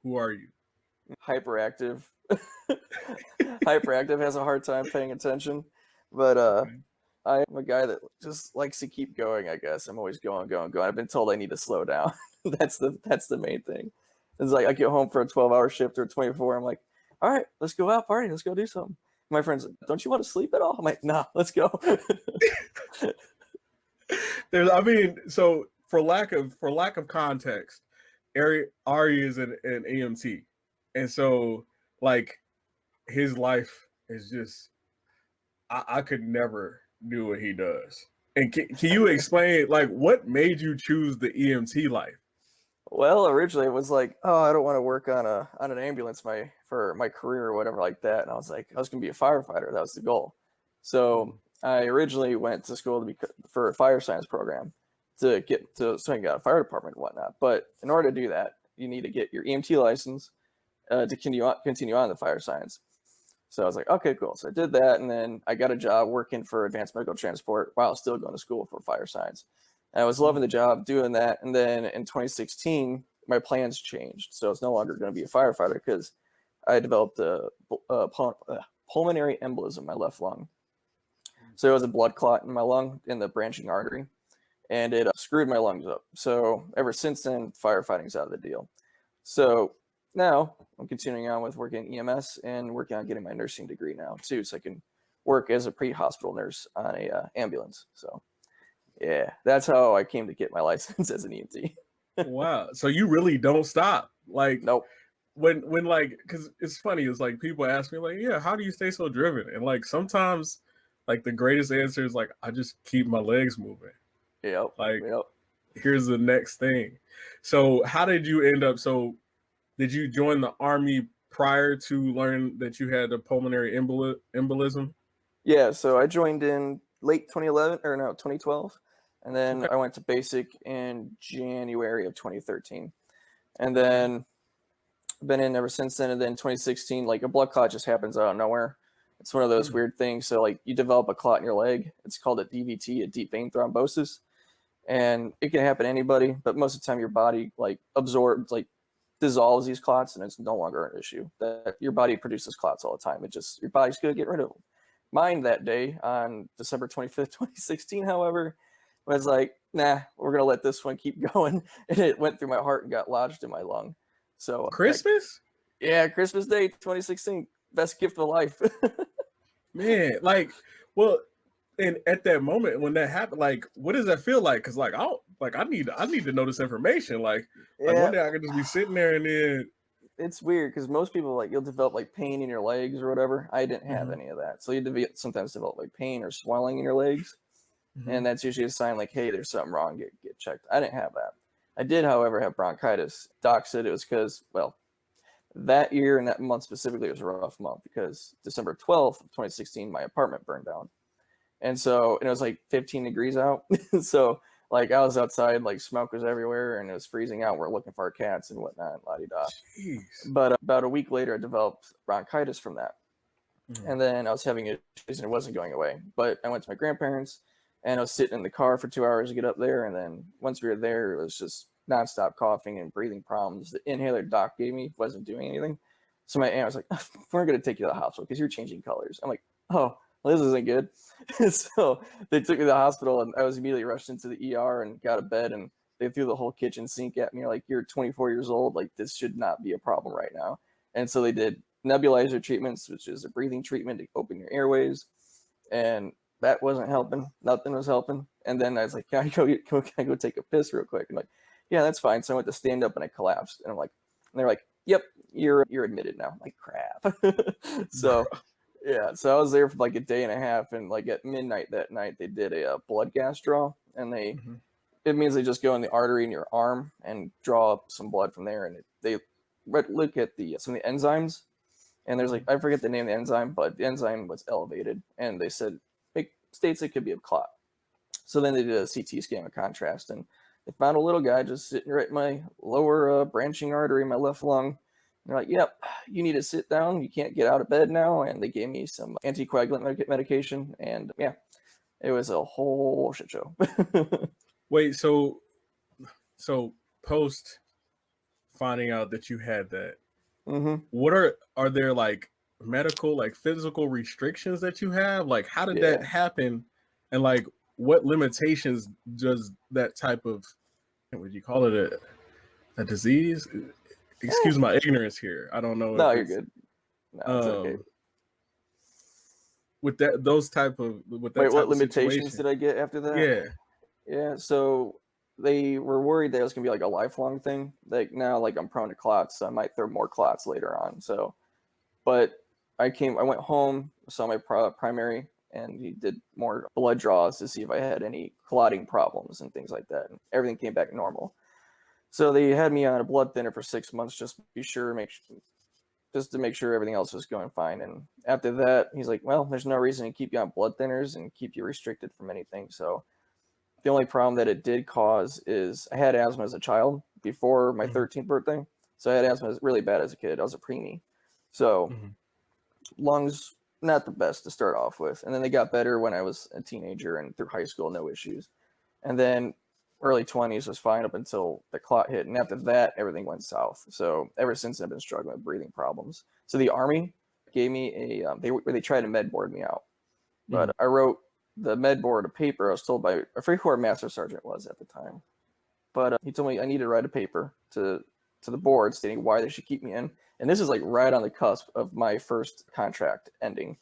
Who are you? Hyperactive. Hyperactive, has a hard time paying attention, but Okay. I'm a guy that just likes to keep going. I guess I'm always going, going, going. I've been told I need to slow down. That's the main thing. It's like I get home for a 12-hour shift or 24. I'm like, all right, let's go out party. Let's go do something. My friends, don't you want to sleep at all? I'm like, no, let's go. I mean, so for lack of context, Ari is an EMT, and so like his life is just I could never do what he does. And can you explain like what made you choose the EMT life? Well, originally it was like, oh, I don't want to work on an ambulance for my career or whatever like that. And I was like, I was gonna be a firefighter. That was the goal. So I originally went to school for a fire science program to get to so I can get a fire department and whatnot. But in order to do that, you need to get your EMT license to continue on the fire science. So I was like, okay, cool. So I did that, and then I got a job working for advanced medical transport while still going to school for fire science. And I was loving the job doing that. And then in 2016, my plans changed. So it's no longer going to be a firefighter because I developed a pulmonary embolism in my left lung. So it was a blood clot in my lung in the branching artery, and it screwed my lungs up. So ever since then, firefighting's out of the deal. So now I'm continuing on with working EMS and working on getting my nursing degree now too, so I can work as a pre-hospital nurse on a ambulance. So yeah, that's how I came to get my license as an EMT. Wow. So you really don't stop. Like Nope. when like because it's funny, it's like people ask me like, yeah, how do you stay so driven? And like sometimes like the greatest answer is like I just keep my legs moving. Yep. Like Yep. here's the next thing. So how did you end up did you join the army prior to learn that you had a pulmonary embolism? Yeah. So I joined in late 2011 or no 2012, and then Okay. I went to basic in January of 2013, and then been in ever since then. And then 2016, like a blood clot just happens out of nowhere. It's one of those weird things. So like you develop a clot in your leg. It's called a DVT, a deep vein thrombosis, and it can happen to anybody. But most of the time, your body like absorbs, like dissolves these clots, and it's no longer an issue. That your body produces clots all the time. It just your body's gonna get rid of them. Mine that day on December 25th, 2016, however, was like, nah, we're gonna let this one keep going, and it went through my heart and got lodged in my lung. So Christmas? yeah, Christmas Day 2016, best gift of life. Man, like, well, and at that moment when that happened, like, what does that feel like? Because like I need to know this information. Like one Yeah, day I could just be sitting there and then it's weird because most people like you'll develop like pain in your legs or whatever. I didn't have Mhm, any of that, so sometimes develop like pain or swelling in your legs, mhm. and that's usually a sign like, hey, there's something wrong. Get checked. I didn't have that. I did, however, have bronchitis. Doc said it was because well, that year and that month specifically was a rough month because December 12th, 2016, my apartment burned down. And it was like 15 degrees out. So like I was outside, like smoke was everywhere and it was freezing out. We're looking for our cats and whatnot, la di da. Jeez. But about a week later, I developed bronchitis from that. Mhm. And then I was having issues and it wasn't going away. But I went to my grandparents and I was sitting in the car for 2 hours to get up there. And then once we were there, it was just nonstop coughing and breathing problems. The inhaler doc gave me wasn't doing anything. So my aunt was like, we're going to take you to the hospital because you're changing colors. I'm like, oh, well, this isn't good. So they took me to the hospital and I was immediately rushed into the ER and got a bed and they threw the whole kitchen sink at me like, you're 24 years old. Like, this should not be a problem right now. And so they did nebulizer treatments, which is a breathing treatment to open your airways. And that wasn't helping. Nothing was helping. And then I was like, can I go take a piss real quick? And like, yeah, that's fine. So I went to stand up and I collapsed. And I'm like, and they're like, yep, you're admitted now. I'm like, crap. So yeah, so I was there for like a day and a half, and like at midnight that night, they did a blood gas draw, and Mhm. it means they just go in the artery in your arm and draw up some blood from there, and they look at some of the enzymes, and there's like Mhm. I forget the name of the enzyme, but the enzyme was elevated, and they said it states it could be a clot. So then they did a CT scan of contrast, and they found a little guy just sitting right in my lower branching artery in my left lung. They're like, yep, you need to sit down. You can't get out of bed now. And they gave me some anticoagulant medication. And yeah, it was a whole shit show. Wait, so post finding out that you had that, Mm-hmm. what are there like medical, like physical restrictions that you have? Like, how did that Yeah. happen? And like, what limitations does that type of, would you call it a disease? Excuse my ignorance here. I don't know No, if you're it's good. No, it's okay. with that Wait, type what of limitations situation. did I get after that? Yeah. Yeah, so they were worried that it was gonna be like a lifelong thing. Like now, like I'm prone to clots, so I might throw more clots later on. So, but I went home, saw my primary, and he did more blood draws to see if I had any clotting problems and things like that. And everything came back normal. So they had me on a blood thinner for 6 months just to be sure, just to make sure everything else was going fine. And after that, he's like, well, there's no reason to keep you on blood thinners and keep you restricted from anything. So the only problem that it did cause is I had asthma as a child before my 13th birthday. So I had asthma really bad as a kid. I was a preemie. So lungs, not the best to start off with. And then they got better when I was a teenager and through high school, no issues. And then early 20s was fine up until the clot hit. And after that, everything went south. So ever since, I've been struggling with breathing problems. So the Army gave me they tried to med board me out. But I wrote the med board a paper. I was told by, I forget who our master sergeant was at the time. But he told me I need to write a paper to the board stating why they should keep me in. And this is like right on the cusp of my first contract ending.